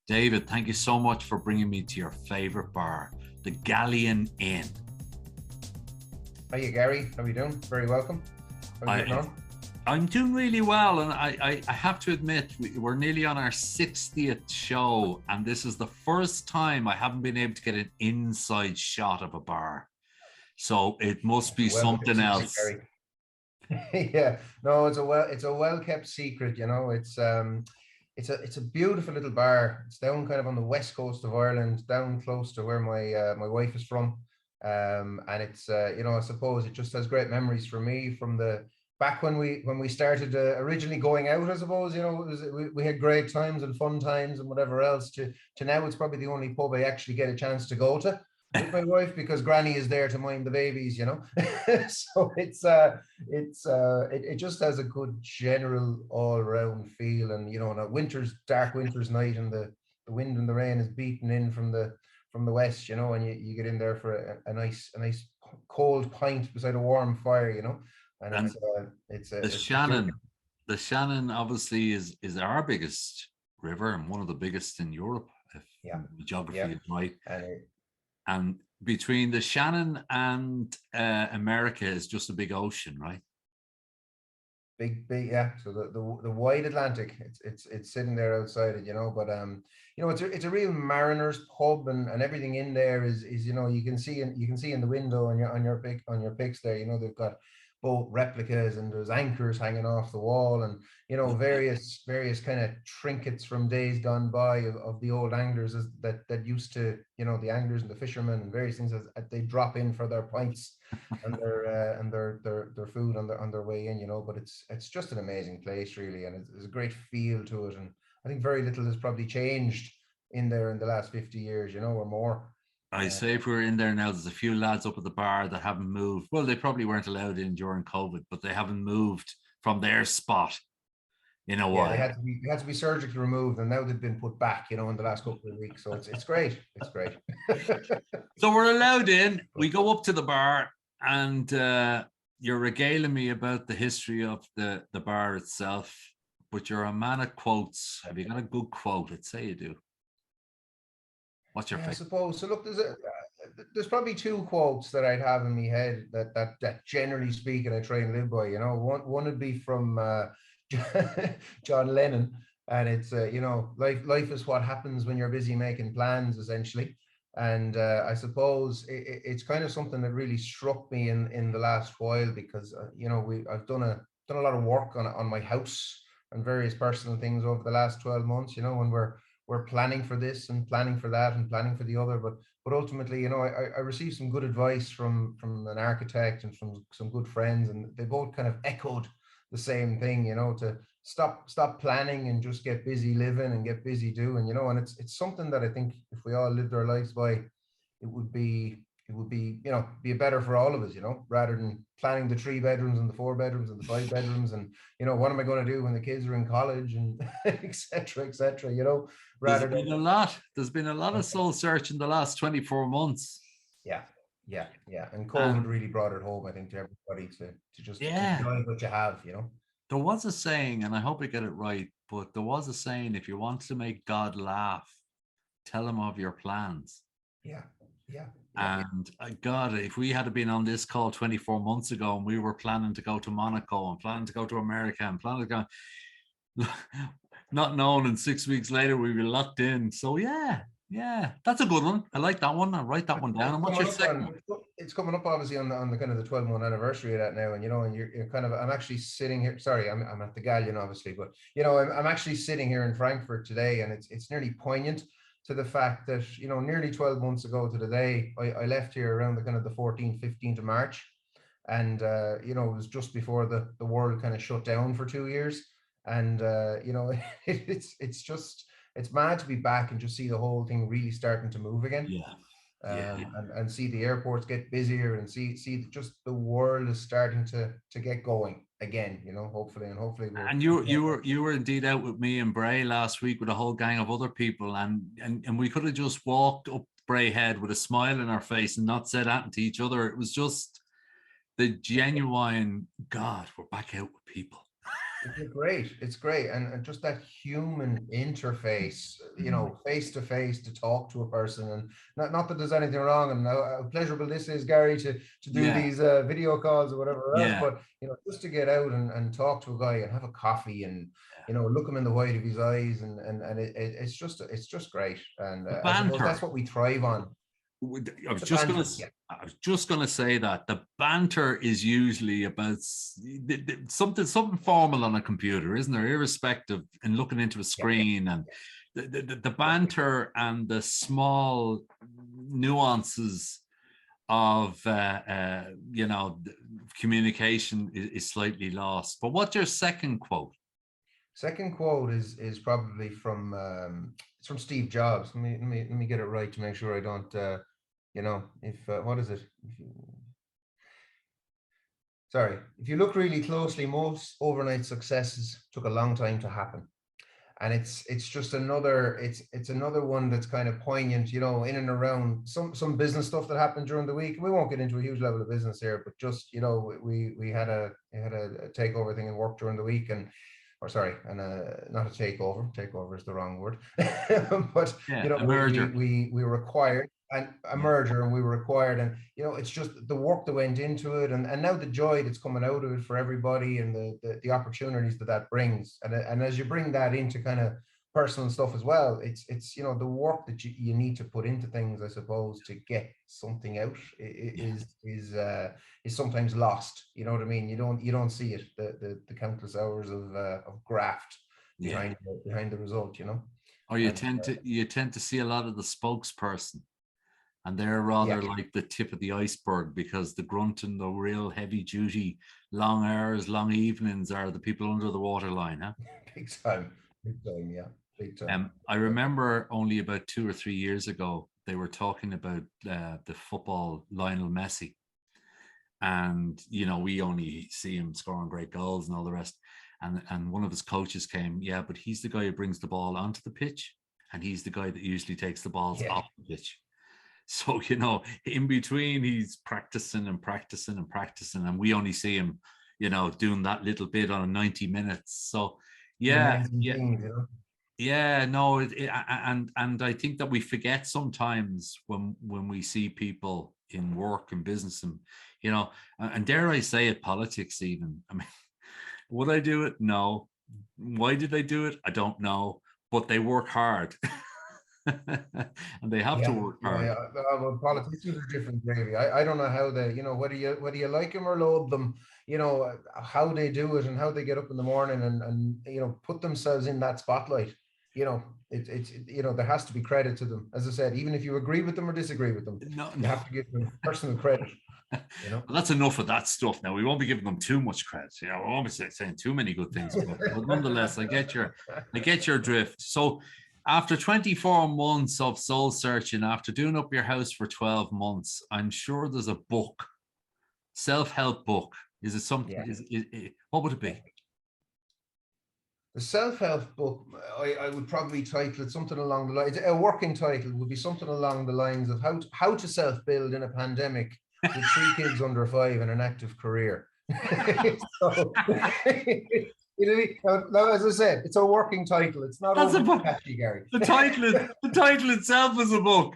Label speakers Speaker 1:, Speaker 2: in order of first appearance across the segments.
Speaker 1: David, thank you so much for bringing me to your favorite bar, the Galleon Inn.
Speaker 2: Hiya, Gary. How are you doing? Very welcome. How are you getting on?
Speaker 1: I'm doing really well, and I have to admit, we're nearly on our 60th show, and this is the first time I haven't been able to get an inside shot of a bar. So it must be something else.
Speaker 2: Yeah, no, it's a well-kept secret. You know, it's a beautiful little bar. It's down kind of on the west coast of Ireland, down close to where my wife is from. And it's I suppose it just has great memories for me from the back when we started originally going out. I suppose we had great times and fun times and whatever else. To now, it's probably the only pub I actually get a chance to go to with my wife, because Granny is there to mind the babies, so it just has a good general all-round feel. And on a dark winter's night, and the wind and the rain is beating in from the west, and you get in there for a nice cold pint beside a warm fire, and it's
Speaker 1: the Shannon obviously is our biggest river and one of the biggest in Europe, if the geography is right. And between the Shannon and America is just a big ocean, right?
Speaker 2: Big, yeah. So the wide Atlantic, it's sitting there outside it, but it's a real mariners pub, and everything in there is you can see in the window on your pics there, they've got boat replicas, and there's anchors hanging off the wall, and various kind of trinkets from days gone by of the old anglers that used to, the anglers and the fishermen and various things that they drop in for their pints and their food on their way in, but it's just an amazing place, really, and there's a great feel to it. And I think very little has probably changed in there in the last 50 years, or more.
Speaker 1: I say if we're in there now, there's a few lads up at the bar that haven't moved. Well, they probably weren't allowed in during COVID, but they haven't moved from their spot in a while.
Speaker 2: They had to be surgically removed, and now they've been put back, in the last couple of weeks. So it's great. It's great.
Speaker 1: So we're allowed in. We go up to the bar, and you're regaling me about the history of the bar itself, but you're a man of quotes. Have you got a good quote? I'd say you do. What's your favorite?
Speaker 2: I suppose. So look, there's probably two quotes that I'd have in my head that generally speaking I try and live by. One would be from John Lennon, and it's life is what happens when you're busy making plans, essentially. And I suppose it's kind of something that really struck me in the last while, because I've done a lot of work on my house and various personal things over the last 12 months, when we're planning for this and planning for that and planning for the other, but ultimately, I received some good advice from an architect and from some good friends, and they both kind of echoed the same thing, to stop planning and just get busy living and get busy doing, and it's something that I think if we all lived our lives by, it would be be better for all of us, rather than planning the 3 bedrooms and the 4 bedrooms and the 5 bedrooms, and what am I going to do when the kids are in college, and etc.
Speaker 1: There's been a lot of soul search in the last 24 months.
Speaker 2: Yeah. And COVID really brought it home, I think, to everybody to just enjoy what you have,
Speaker 1: There was a saying, and I hope I get it right, but there was a saying: if you want to make God laugh, tell him of your plans.
Speaker 2: Yeah.
Speaker 1: And God, if we had been on this call 24 months ago and we were planning to go to Monaco and planning to go to America and planning to go, not knowing, and 6 weeks later we were locked in. So yeah, that's a good one. I like that one. I'll write that one down. And what's your second?
Speaker 2: It's coming up obviously on the kind of the 12-month anniversary of that now, and and you're kind of, I'm actually sitting here. Sorry, I'm at the Galleon obviously, but I'm actually sitting here in Frankfurt today, and it's nearly poignant to the fact that nearly 12 months ago to the day, I left here around the kind of the 14th, 15th of March, and it was just before the world kind of shut down for 2 years, and it's mad to be back and just see the whole thing really starting to move again. And see the airports get busier, and see just the world is starting to get going again, hopefully. And
Speaker 1: you were indeed out with me and Bray last week with a whole gang of other people, and we could have just walked up Bray Head with a smile on our face and not said anything to each other. It was just the genuine, God, we're back out with people.
Speaker 2: It's great. It's great. And just that human interface, you
Speaker 1: Mm.
Speaker 2: know, face to face to talk to a person. And not that there's anything wrong, and how pleasurable this is, Gary, to do
Speaker 1: Yeah,
Speaker 2: these video calls or whatever else.
Speaker 1: yeah.
Speaker 2: But, you know, just to get out and talk to a guy and have a coffee and, you know, look him in the white of his eyes. And it's just great. And
Speaker 1: The
Speaker 2: I suppose
Speaker 1: banter.
Speaker 2: that's what we thrive on.
Speaker 1: I was
Speaker 2: The
Speaker 1: just gonna,
Speaker 2: banter. Yeah.
Speaker 1: I was just gonna say that the banter is usually about something formal on a computer, isn't there? Irrespective, and looking into a
Speaker 2: Yeah.
Speaker 1: screen, and the banter and the small nuances of communication is slightly lost. But what's your second quote?
Speaker 2: Second quote is probably from it's from Steve Jobs. Let me get it right to make sure I don't you know, if what is it? Sorry, if you look really closely, most overnight successes took a long time to happen. And it's just another it's another one that's kind of poignant, you know, in and around some business stuff that happened during the week. We won't get into a huge level of business here, but just, you know, we had a takeover thing in work during the week, and or sorry, and not a takeover is the wrong word. But,
Speaker 1: Yeah,
Speaker 2: you know,
Speaker 1: a merger.
Speaker 2: we were required, and a
Speaker 1: Yeah,
Speaker 2: merger, and we were required, and, you know, it's just the work that went into it, and now the joy that's coming out of it for everybody, and the opportunities that that brings, and as you bring that into kind of personal stuff as well, it's you know, the work that you need to put into things, I suppose, to get something out
Speaker 1: yeah,
Speaker 2: is sometimes lost. You know what I mean? You don't see it, the countless hours of graft
Speaker 1: yeah.
Speaker 2: behind the result, you know.
Speaker 1: Or
Speaker 2: And
Speaker 1: you tend to see a lot of the spokesperson, and they're
Speaker 2: yeah.
Speaker 1: rather like the tip of the iceberg, because the grunt and the real heavy duty, long hours, long evenings are the people under the waterline, huh?
Speaker 2: Big time. Big time, yeah. Big time.
Speaker 1: I remember only about 2 or 3 years ago, they were talking about the football Lionel Messi. And, we only see him scoring great goals and all the rest. And one of his coaches came, yeah, but he's the guy who brings the ball onto the pitch. And he's the guy that usually takes the balls
Speaker 2: Yeah.
Speaker 1: off the pitch. So, in between, he's practicing and practicing and practicing. And we only see him, doing that little bit on 90 minutes. So,
Speaker 2: The
Speaker 1: yeah,
Speaker 2: amazing
Speaker 1: yeah.
Speaker 2: things, you know.
Speaker 1: Yeah, no, and I think that we forget sometimes when we see people in work and business, and dare I say it, politics even. I mean, would I do it? No. Why did they do it? I don't know. But they work hard, and they have to
Speaker 2: Yeah,
Speaker 1: work
Speaker 2: yeah,
Speaker 1: hard.
Speaker 2: yeah. Well, politicians are different, really. I don't know how they, you know, whether you like them or loathe them, you know, how they do it and how they get up in the morning and you know, put themselves in that spotlight. You know, it's you know, there has to be credit to them. As I said, even if you agree with them or disagree with them,
Speaker 1: No,
Speaker 2: you
Speaker 1: no.
Speaker 2: have to give them personal credit. You know.
Speaker 1: Well, that's enough of that stuff. Now we won't be giving them too much credit. We won't be saying too many good things about them. But nonetheless, I get your drift. So, after 24 months of soul searching, after doing up your house for 12 months, I'm sure there's a book, self-help book. Is it something?
Speaker 2: Yeah.
Speaker 1: What would it
Speaker 2: Yeah.
Speaker 1: be?
Speaker 2: The self-help book, I would probably title it something along the lines, a working title would be something along the lines of how to self-build in a pandemic with 3 kids under 5 and an active career. So, now, as I said, it's a working title. It's not
Speaker 1: That's a
Speaker 2: overly
Speaker 1: book.
Speaker 2: catchy, Gary.
Speaker 1: The title itself is a book.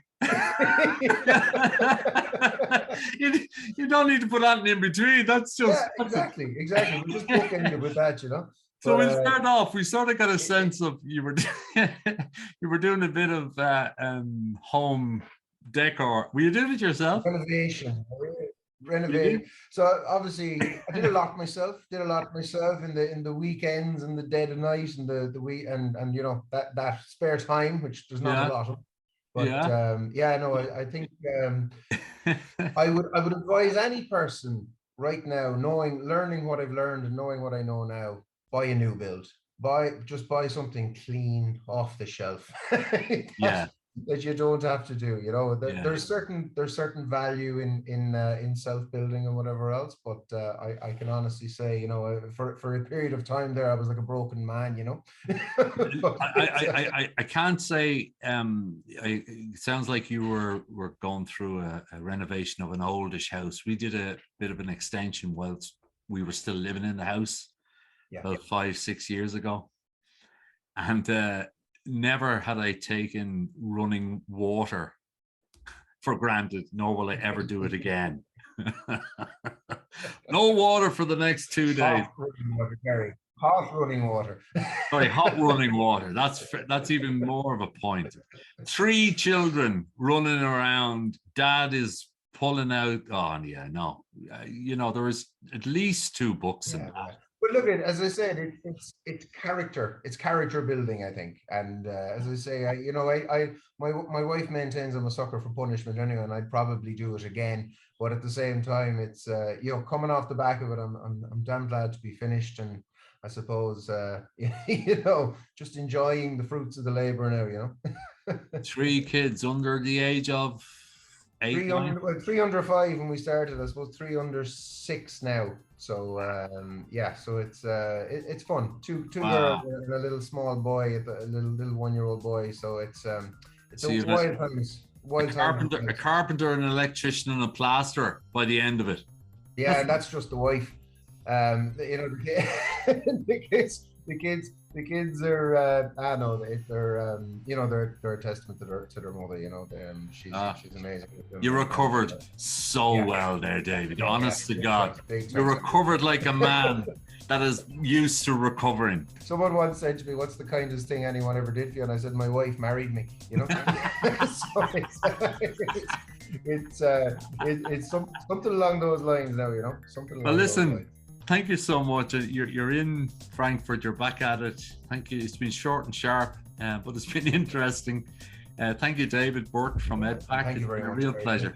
Speaker 1: you don't need to put that in between. That's just
Speaker 2: Yeah, exactly. We'll just bookend it with that, you know.
Speaker 1: So
Speaker 2: But
Speaker 1: we'll start off. We sort of got a
Speaker 2: it,
Speaker 1: sense of you were doing a bit of home decor. Were you doing it yourself?
Speaker 2: renovation,
Speaker 1: Did you?
Speaker 2: renovate. So obviously, I did a lot myself. Did a lot myself in the weekends and the dead of night and the week and you know, that spare time, which there's not a
Speaker 1: Yeah,
Speaker 2: lot of. But
Speaker 1: yeah.
Speaker 2: yeah, no, I think I would advise any person right now, learning what I've learned and knowing what I know now, buy a new build. Buy something clean off the shelf.
Speaker 1: Yeah,
Speaker 2: That you don't have to do. You know,
Speaker 1: yeah.
Speaker 2: there's certain value in self-building and whatever else. But I can honestly say, you know, for a period of time there, I was like a broken man. You know. But
Speaker 1: I can't say. It sounds like you were going through a renovation of an oldish house. We did a bit of an extension whilst we were still living in the house. about 5-6 years ago, and never had I taken running water for granted, nor will I ever do it again. No water for the next 2 days.
Speaker 2: Hot running water, Garry. Hot running water.
Speaker 1: Sorry, hot running water. That's even more of a point. 3 children running around. Dad is pulling out. Oh yeah, no. There is at least 2 books in that.
Speaker 2: But look, as I said, it's character. It's character building, I think. And as I say, my wife maintains I'm a sucker for punishment anyway, and I'd probably do it again. But at the same time, it's coming off the back of it, I'm damn glad to be finished, and I suppose just enjoying the fruits of the labor now. 3
Speaker 1: kids under the age of 8.
Speaker 2: 3 under 5 when we started. I suppose 3 under 6 now. So so it's fun. Two girls and a little small boy, a little 1-year-old boy. So it's wild times.
Speaker 1: A carpenter, an electrician, and a plasterer by the end of it.
Speaker 2: Yeah, and that's just the wife. The kids are they're a testament to their mother. She's amazing.
Speaker 1: You recovered so well there, David. Honest to God, you recovered like a man that is used to recovering.
Speaker 2: Someone once said to me, "What's the kindest thing anyone ever did for you?" And I said, "My wife married me." So it's something along those lines now. Something.
Speaker 1: Well, listen. Thank you so much. You're in Frankfurt. You're back at it. Thank you. It's been short and sharp, but it's been interesting. Thank you, David Bourke from EDPAC.
Speaker 2: Thank you very much.
Speaker 1: It's been a real pleasure.